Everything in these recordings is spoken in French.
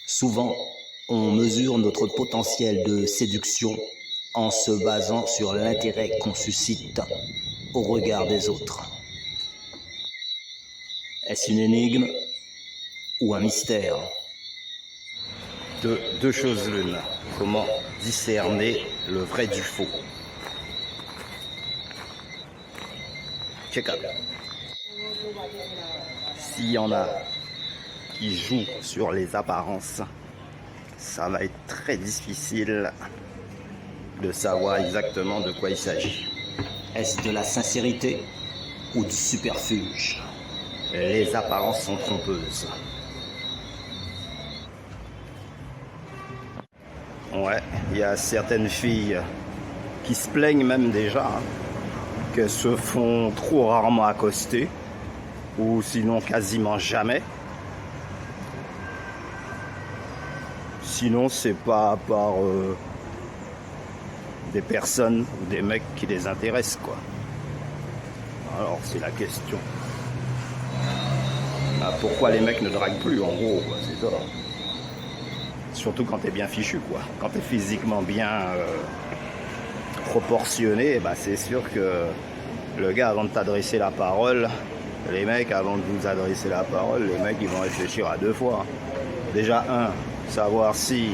Souvent, on mesure notre potentiel de séduction en se basant sur l'intérêt qu'on suscite au regard des autres. Est-ce une énigme ou un mystère? Deux choses l'une. Comment discerner le vrai du faux? Check out. S'il y en a qui jouent sur les apparences, ça va être très difficile de savoir exactement de quoi il s'agit. Est-ce de la sincérité ou du superfuge? Les apparences sont trompeuses. Ouais, il y a certaines filles qui se plaignent même déjà qu'elles se font trop rarement accoster, ou sinon quasiment jamais. Sinon, c'est pas par des personnes ou des mecs qui les intéressent, quoi. Alors, c'est la question. Ah, pourquoi les mecs ne draguent plus, en gros, quoi, c'est ça. Surtout quand t'es bien fichu, quoi. Quand t'es physiquement bien proportionné, bah, c'est sûr que le gars, avant de t'adresser la parole, les mecs, avant de vous adresser la parole, les mecs, ils vont réfléchir à deux fois. Déjà, savoir si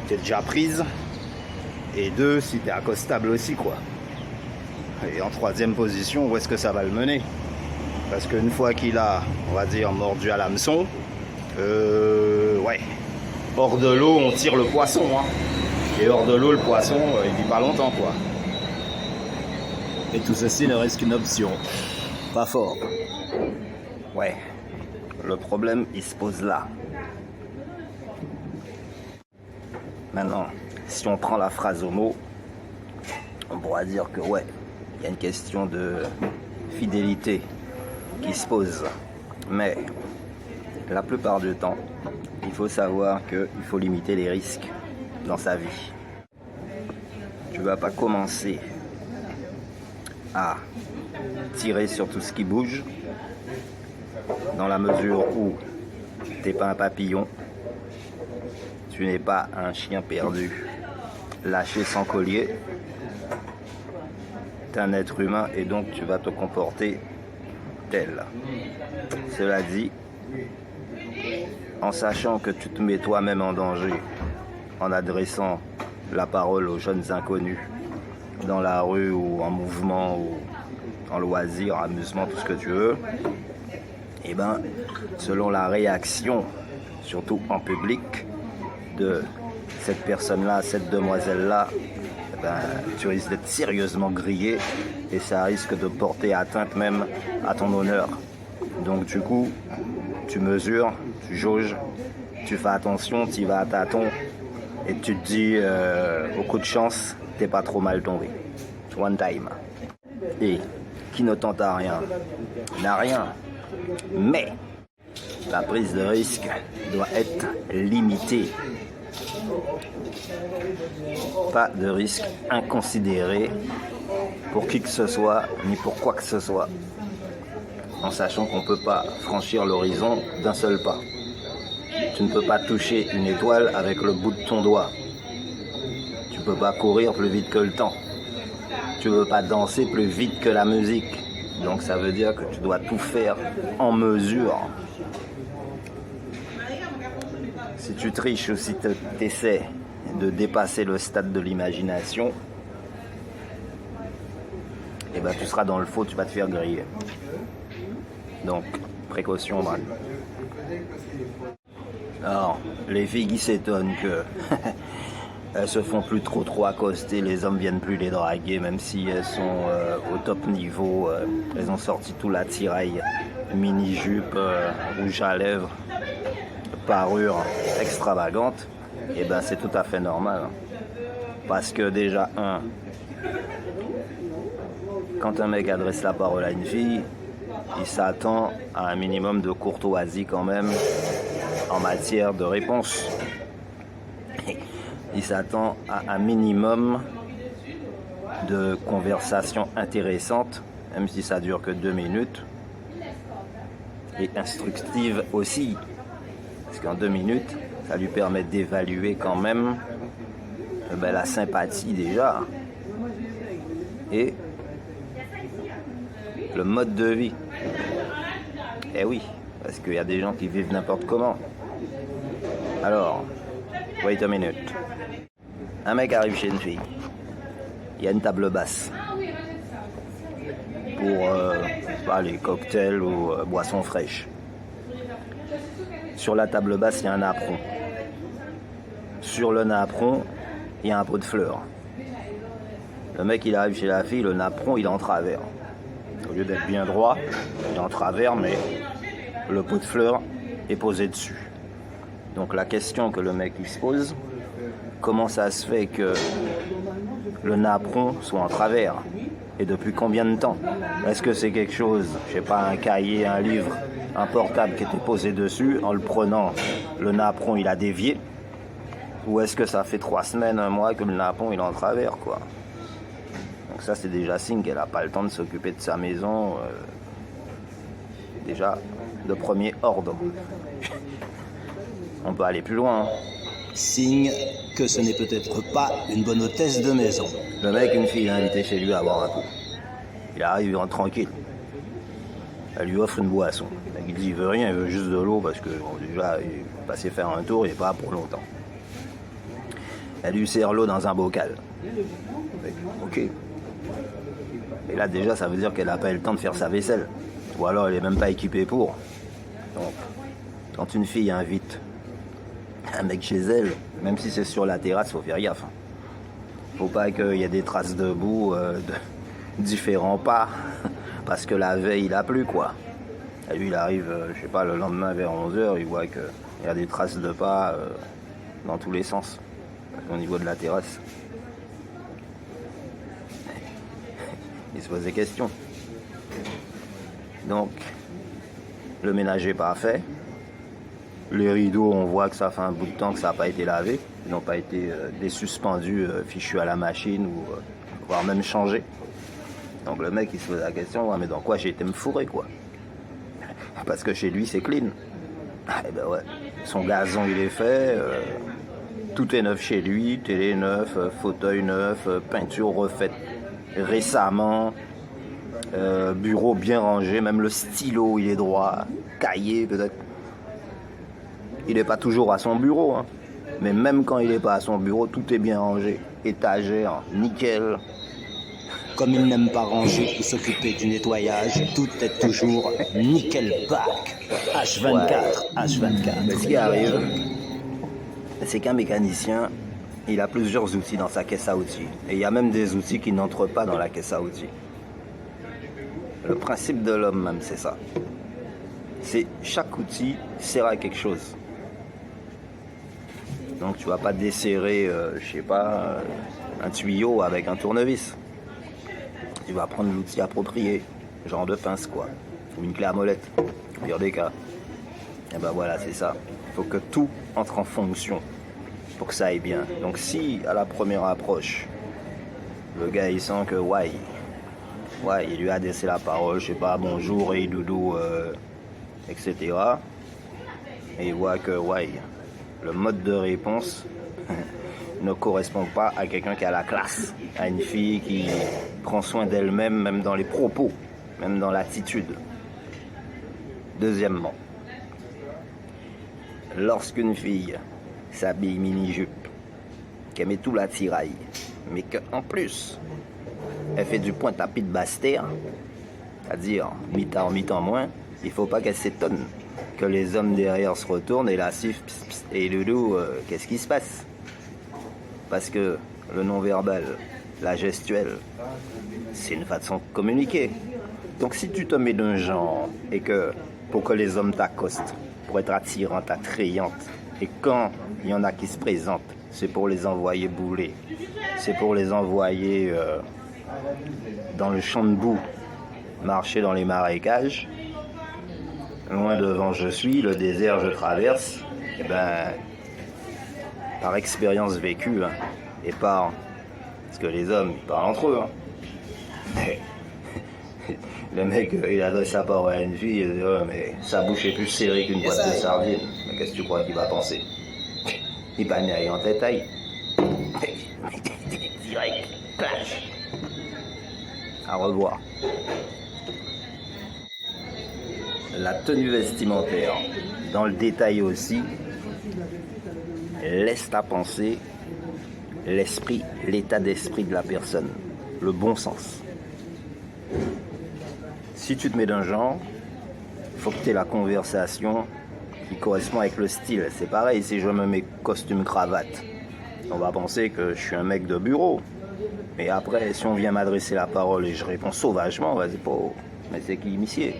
t'es déjà prise, et deux, si t'es accostable aussi, quoi. Et en troisième position, où est-ce que ça va le mener? Parce qu'une fois qu'il a, on va dire, mordu à l'hameçon, ouais, hors de l'eau, on tire le poisson, hein. Et hors de l'eau, le poisson, il vit pas longtemps, quoi. Et tout ceci ne reste qu'une option. Pas fort. Ouais, le problème, il se pose là. Maintenant, si on prend la phrase au mot, on pourra dire que ouais, il y a une question de fidélité qui se pose. Mais la plupart du temps, il faut savoir qu'il faut limiter les risques dans sa vie. Tu vas pas commencer à tirer sur tout ce qui bouge, dans la mesure où t'es pas un papillon, tu n'es pas un chien perdu, lâché sans collier. T'es un être humain et donc tu vas te comporter tel. Cela dit, en sachant que tu te mets toi-même en danger en adressant la parole aux jeunes inconnus dans la rue ou en mouvement ou en loisir, amusement, tout ce que tu veux, et ben, selon la réaction, surtout en public, de cette personne-là, cette demoiselle-là, ben, tu risques d'être sérieusement grillé et ça risque de porter atteinte même à ton honneur. Donc du coup, tu mesures, tu jauges, tu fais attention, tu y vas à tâtons et tu te dis, au coup de chance, t'es pas trop mal tombé. One time. Et qui ne tente à rien n'a rien. Mais la prise de risque doit être limitée. Pas de risque inconsidéré pour qui que ce soit, ni pour quoi que ce soit. En sachant qu'on ne peut pas franchir l'horizon d'un seul pas. Tu ne peux pas toucher une étoile avec le bout de ton doigt. Tu ne peux pas courir plus vite que le temps. Tu ne peux pas danser plus vite que la musique. Donc ça veut dire que tu dois tout faire en mesure. Si tu triches ou si tu essaies de dépasser le stade de l'imagination, eh ben, tu seras dans le faux, tu vas te faire griller. Donc, précaution, man. Alors, les filles qui s'étonnent que elles se font plus trop accoster, les hommes viennent plus les draguer, même si elles sont au top niveau, elles ont sorti tout l'attirail, mini-jupe, rouge à lèvres, parure extravagante, et ben c'est tout à fait normal. Parce que déjà, quand un mec adresse la parole à une fille, il s'attend à un minimum de courtoisie quand même en matière de réponse. Il s'attend à un minimum de conversation intéressante, même si ça dure que 2 minutes. et instructive aussi. Parce qu'en 2 minutes, ça lui permet d'évaluer quand même la sympathie déjà. Et le mode de vie. Eh oui, parce qu'il y a des gens qui vivent n'importe comment. Alors, wait a minute. Un mec arrive chez une fille. Il y a une table basse pour les cocktails ou boissons fraîches. Sur la table basse, il y a un napperon. Sur le napperon, il y a un pot de fleurs. Le mec, il arrive chez la fille, le napperon, il est en travers. Au lieu d'être bien droit, il est en travers, mais le pot de fleurs est posé dessus. Donc la question que le mec il se pose, comment ça se fait que le napperon soit en travers? Et depuis combien de temps? Est-ce que c'est quelque chose, je sais pas, un cahier, un livre, un portable qui était posé dessus, en le prenant, le napperon il a dévié? Ou est-ce que ça fait 3 semaines, 1 mois que le napperon il est en travers, quoi? Donc ça c'est déjà signe qu'elle n'a pas le temps de s'occuper de sa maison, déjà de premier ordre. On peut aller plus loin. Hein. Signe que ce n'est peut-être pas une bonne hôtesse de maison. Le mec, une fille l'a invité chez lui à boire un coup. Il arrive, il rentre tranquille. Elle lui offre une boisson. Il dit, il veut rien, il veut juste de l'eau parce que déjà, il est passé faire un tour, il n'est pas pour longtemps. Elle lui sert l'eau dans un bocal. Ok. Et là, déjà, ça veut dire qu'elle n'a pas eu le temps de faire sa vaisselle. Ou alors, elle n'est même pas équipée pour. Donc, quand une fille invite un mec chez elle, même si c'est sur la terrasse, faut faire gaffe. Faut pas qu'il y ait des traces de boue de différents pas, parce que la veille il a plu quoi. Et lui il arrive, je sais pas, le lendemain vers 11h, il voit qu'il y a des traces de pas dans tous les sens, au niveau de la terrasse. Il se pose des questions. Donc, le ménage est pas fait. Les rideaux, on voit que ça fait un bout de temps que ça n'a pas été lavé. Ils n'ont pas été désuspendus, fichus à la machine, ou voire même changés. Donc le mec, il se pose la question, ouais, mais dans quoi j'ai été me fourrer, quoi? Parce que chez lui, c'est clean. Eh ben ouais, son gazon, il est fait, tout est neuf chez lui, télé neuf, fauteuil neuf, peinture refaite récemment, bureau bien rangé, même le stylo, il est droit, cahier peut-être. Il n'est pas toujours à son bureau, hein. Mais même quand il n'est pas à son bureau, tout est bien rangé. Étagère, nickel. Comme il n'aime pas ranger ou s'occuper du nettoyage, tout est toujours nickel back. H24, ouais. H24. Mais ce qui arrive, c'est qu'un mécanicien, il a plusieurs outils dans sa caisse à outils. Et il y a même des outils qui n'entrent pas dans la caisse à outils. Le principe de l'homme même, c'est ça. C'est chaque outil sert à quelque chose. Donc tu vas pas desserrer, je sais pas, un tuyau avec un tournevis. Tu vas prendre l'outil approprié, genre de pince quoi, ou une clé à molette, au pire des cas. Et ben voilà, c'est ça. Il faut que tout entre en fonction pour que ça aille bien. Donc si à la première approche, le gars il sent que il lui a laissé la parole, je sais pas, bonjour et doudou, etc. Et il voit que le mode de réponse ne correspond pas à quelqu'un qui a la classe, à une fille qui prend soin d'elle-même, même dans les propos, même dans l'attitude. Deuxièmement, lorsqu'une fille s'habille mini-jupe, qu'elle met tout l'attirail, mais qu'en plus, elle fait du pointe-à-pied de basse-terre, c'est-à-dire mi-temps, mi-temps moins, il ne faut pas qu'elle s'étonne que les hommes derrière se retournent et la sifflent, et loulou, qu'est-ce qui se passe? Parce que le non-verbal, la gestuelle, c'est une façon de communiquer. Donc si tu te mets d'un genre et que pour que les hommes t'accostent, pour être attirante, attrayante, et quand il y en a qui se présentent, c'est pour les envoyer bouler, c'est pour les envoyer dans le champ de boue, marcher dans les marécages, loin devant je suis, le désert je traverse, et ben par expérience vécue, hein, et par... Parce que les hommes, ils parlent entre eux. Hein. Le mec, il adresse sa parole à une fille, il dit, oh, mais sa bouche est plus serrée qu'une boîte de sardines. Mais qu'est-ce que tu crois qu'il va penser? Il va aller en détail. Direct, clash. À revoir. La tenue vestimentaire, dans le détail aussi, laisse à penser l'esprit, l'état d'esprit de la personne, le bon sens. Si tu te mets d'un genre, il faut que tu aies la conversation qui correspond avec le style. C'est pareil si je me mets costume cravate. On va penser que je suis un mec de bureau. Mais après, si on vient m'adresser la parole et je réponds sauvagement, on va dire, oh, mais c'est qui monsieur?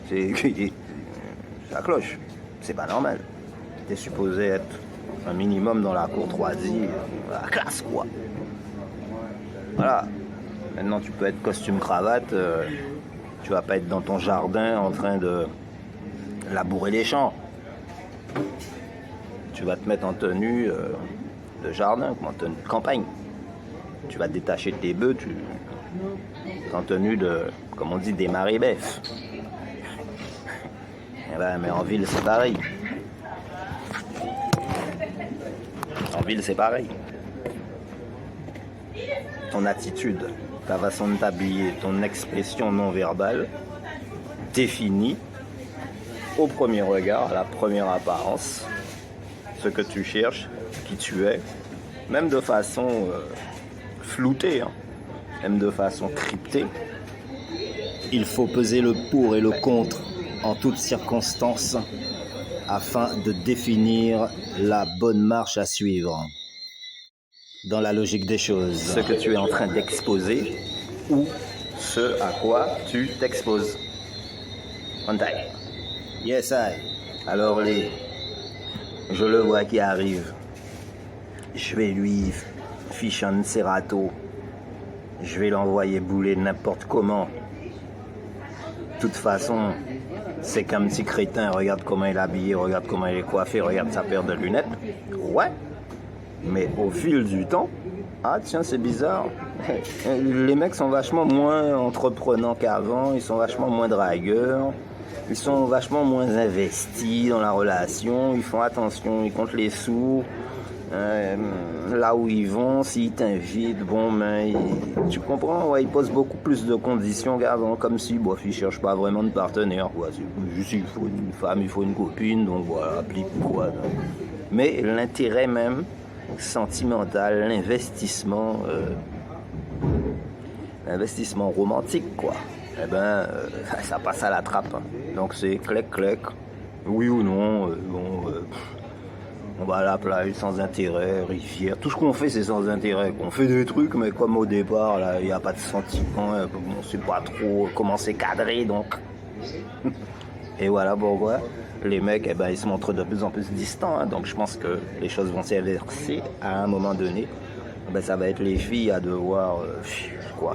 C'est qui? Ça cloche. C'est pas normal. T'es supposé être un minimum dans la courtoisie, la classe quoi. Voilà. Maintenant tu peux être costume cravate, tu vas pas être dans ton jardin en train de labourer les champs. Tu vas te mettre en tenue de jardin, en tenue de campagne. Tu vas te détacher de tes bœufs, en tenue de, comme on dit, des marébèfs. Eh ben, mais en ville c'est pareil. En ville c'est pareil. Ton attitude, ta façon de t'habiller, ton expression non verbale définit au premier regard, à la première apparence, ce que tu cherches, qui tu es, même de façon floutée, hein, même de façon cryptée. Il faut peser le pour et le contre en toutes circonstances afin de définir la bonne marche à suivre dans la logique des choses. Ce que tu es en train d'exposer ou ce à quoi tu t'exposes. On taille. Yes, I. Alors je le vois qui arrive. Je vais lui ficher un Cerato. Je vais l'envoyer bouler n'importe comment. De toute façon, c'est qu'un petit crétin. Regarde comment il est habillé, regarde comment il est coiffé, regarde sa paire de lunettes. Ouais. Mais au fil du temps, ah tiens, c'est bizarre. Les mecs sont vachement moins entreprenants qu'avant, ils sont vachement moins dragueurs, ils sont vachement moins investis dans la relation, ils font attention, ils comptent les sous, là où ils vont, s'ils t'invitent, bon, ben, tu comprends, ouais, ils posent beaucoup plus de conditions qu'avant, comme si, bon, ils cherchent pas vraiment de partenaire, quoi. C'est juste, il faut une femme, il faut une copine, donc voilà, applique quoi. Donc. Mais l'intérêt même sentimental, l'investissement romantique, quoi. Eh ben, ça passe à la trappe. Hein. Donc c'est clec, oui ou non, on va à la plage sans intérêt, rivière. Tout ce qu'on fait, c'est sans intérêt. On fait des trucs, mais comme au départ, là, il n'y a pas de sentiment, on ne sait pas trop comment c'est cadré, donc. Et voilà pourquoi les mecs, eh ben, ils se montrent de plus en plus distants. Hein. Donc je pense que les choses vont s'inverser à un moment donné. Ben, ça va être les filles à devoir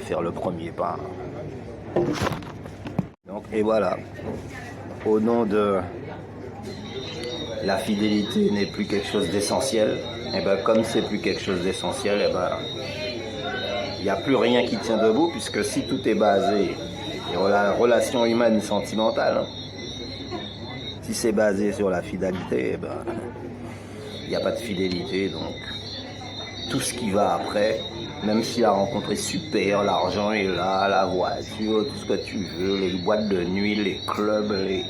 faire le premier pas. Donc, et voilà. Au nom de la fidélité n'est plus quelque chose d'essentiel, et ben, comme c'est plus quelque chose d'essentiel, et ben, il n'y a plus rien qui tient debout, puisque si tout est basé sur la relation humaine sentimentale, hein, si c'est basé sur la fidélité, ben, il n'y a pas de fidélité, donc tout ce qui va après, même si la rencontre est super, l'argent est là, la voiture, tout ce que tu veux, les boîtes de nuit, les clubs, ouais,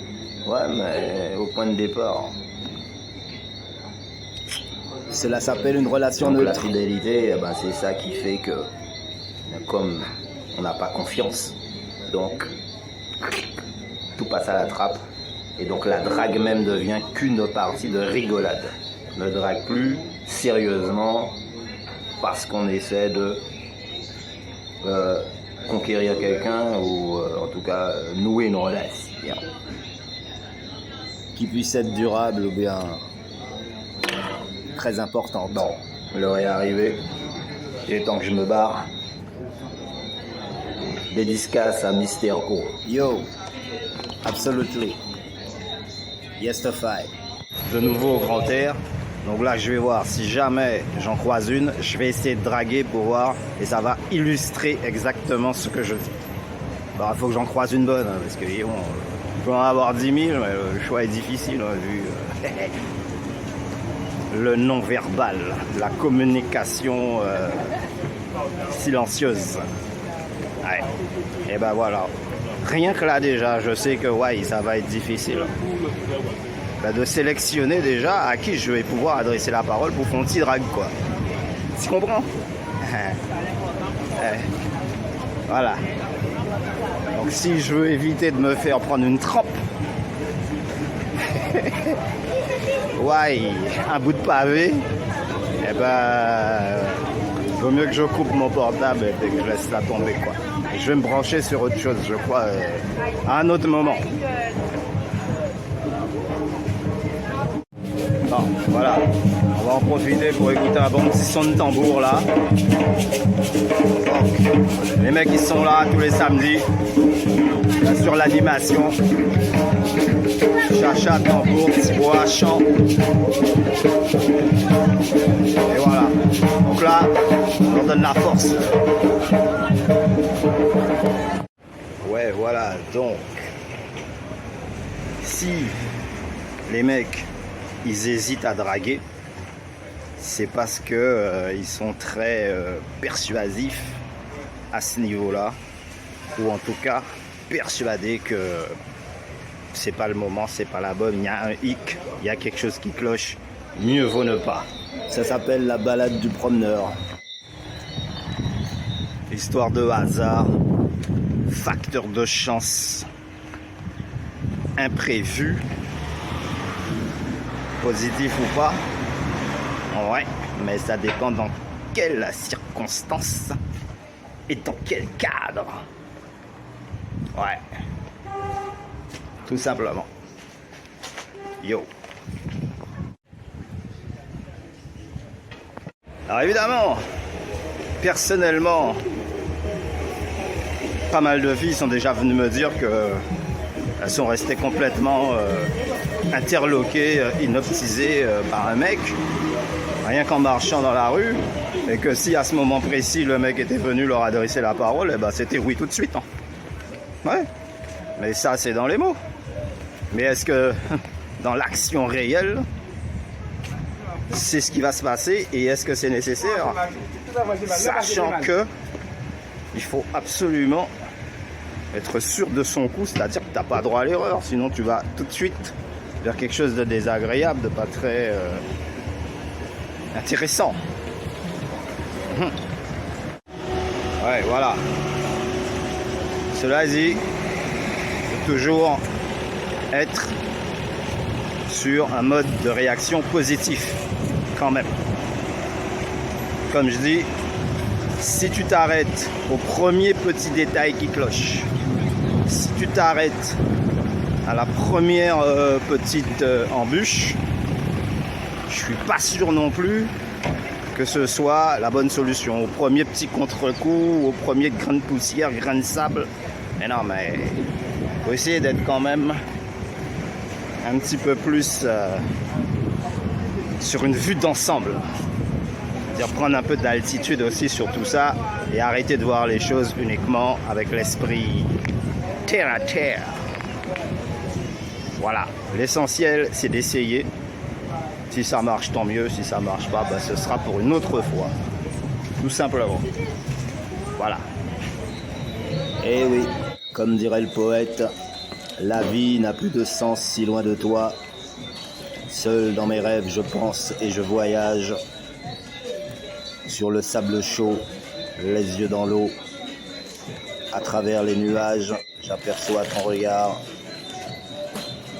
mais au point de départ. Cela s'appelle une relation neutre. La fidélité, ben, c'est ça qui fait que, comme on n'a pas confiance, donc tout passe à la trappe. Et donc la drague même devient qu'une partie de rigolade. On ne drague plus sérieusement parce qu'on essaie de conquérir quelqu'un ou en tout cas nouer une relation. Qui puisse être durable ou bien très importante. Bon, l'heure est arrivée. Il est temps que je me barre. Dédicace à Mister Co. Yo, absolutely. Yes to fight. De nouveau au grand air. Donc là, je vais voir si jamais j'en croise une, je vais essayer de draguer pour voir et ça va illustrer exactement ce que je dis. Bon, il faut que j'en croise une bonne, hein, parce que bon, on peut en avoir 10 000, mais le choix est difficile, hein, vu le non-verbal, la communication silencieuse. Ouais. Et ben voilà. Rien que là déjà, je sais que ouais, ça va être difficile. Ben, de sélectionner déjà à qui je vais pouvoir adresser la parole pour faire un petit drag, quoi. Tu comprends? Voilà. Donc si je veux éviter de me faire prendre une trempe, ouais, un bout de pavé, et ben, vaut mieux que je coupe mon portable et que je laisse la tomber, quoi. Et je vais me brancher sur autre chose, je crois, à un autre moment. Bon, voilà, on va en profiter pour écouter un bon petit son de tambour là. Donc, les mecs ils sont là tous les samedis sur l'animation. Chacha, tambour, petit bois, chant. Et voilà. Donc là, on leur donne la force. Ouais, voilà. Donc, si les mecs ils hésitent à draguer, c'est parce que ils sont très persuasifs à ce niveau-là, ou en tout cas persuadés que c'est pas le moment, c'est pas la bonne, il y a un hic, il y a quelque chose qui cloche, mieux vaut ne pas. Ça s'appelle la balade du promeneur. Histoire de hasard, facteur de chance, imprévu, positif ou pas, ouais, mais ça dépend dans quelles circonstances et dans quel cadre. Ouais, tout simplement. Yo. Alors évidemment, personnellement, pas mal de filles sont déjà venues me dire que elles sont restées complètement interloquées, hypnotisées par un mec, rien qu'en marchant dans la rue, et que si à ce moment précis le mec était venu leur adresser la parole, eh ben, c'était oui tout de suite. Hein. Ouais, mais ça c'est dans les mots. Mais est-ce que dans l'action réelle, c'est ce qui va se passer et est-ce que c'est nécessaire? Sachant que il faut absolument être sûr de son coup, c'est-à-dire que tu n'as pas droit à l'erreur, sinon tu vas tout de suite vers quelque chose de désagréable, de pas très intéressant. Ouais, voilà. Cela dit, il faut toujours être sur un mode de réaction positif, quand même. Comme je dis, si tu t'arrêtes au premier petit détail qui cloche, si tu t'arrêtes à la première petite embûche, je suis pas sûr non plus que ce soit la bonne solution. Au premier petit contre-coup, au premier grain de poussière, grain de sable. Mais non, mais faut essayer d'être quand même un petit peu plus sur une vue d'ensemble. C'est-à-dire prendre un peu d'altitude aussi sur tout ça et arrêter de voir les choses uniquement avec l'esprit terre à terre. Voilà, l'essentiel c'est d'essayer. Si ça marche, tant mieux. Si ça marche pas, ben, ce sera pour une autre fois. Tout simplement. Voilà. Et oui, comme dirait le poète, la vie n'a plus de sens si loin de toi. Seul dans mes rêves, je pense et je voyage. Sur le sable chaud, les yeux dans l'eau. À travers les nuages, j'aperçois ton regard.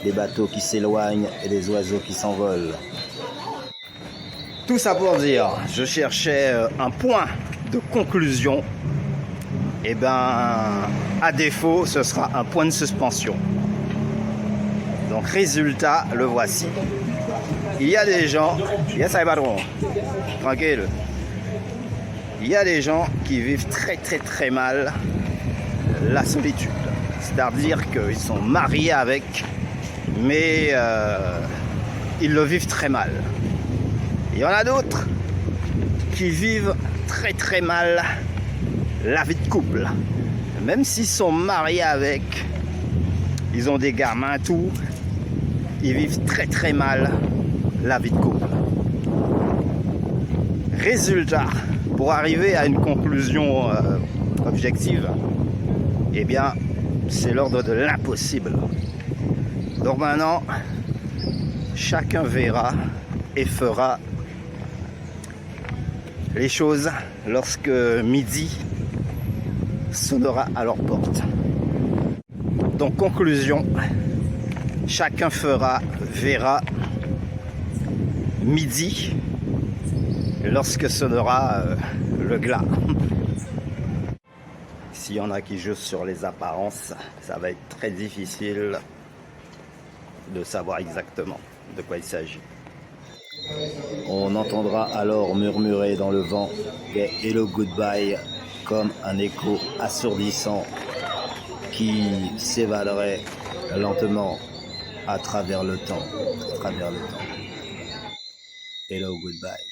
Des bateaux qui s'éloignent et des oiseaux qui s'envolent. Tout ça pour dire, je cherchais un point de conclusion. Et ben, à défaut, ce sera un point de suspension. Donc, résultat, le voici. Il y a des gens... Yes, I patron. Tranquille. Il y a des gens qui vivent très très très mal la solitude. C'est-à-dire qu'ils sont mariés avec, mais ils le vivent très mal. Il y en a d'autres qui vivent très très mal la vie de couple, Même s'ils sont mariés avec, ils ont des gamins, tout, ils vivent très très mal la vie de couple. Résultat, pour arriver à une conclusion objective, eh bien, c'est l'ordre de l'impossible. Donc maintenant, chacun verra et fera les choses lorsque midi sonnera à leur porte. Donc conclusion, chacun verra midi lorsque sonnera le glas. S'il y en a qui jouent sur les apparences, ça va être très difficile de savoir exactement de quoi il s'agit. On entendra alors murmurer dans le vent des Hello Goodbye comme un écho assourdissant qui s'évaderait lentement à travers le temps. Hello Goodbye.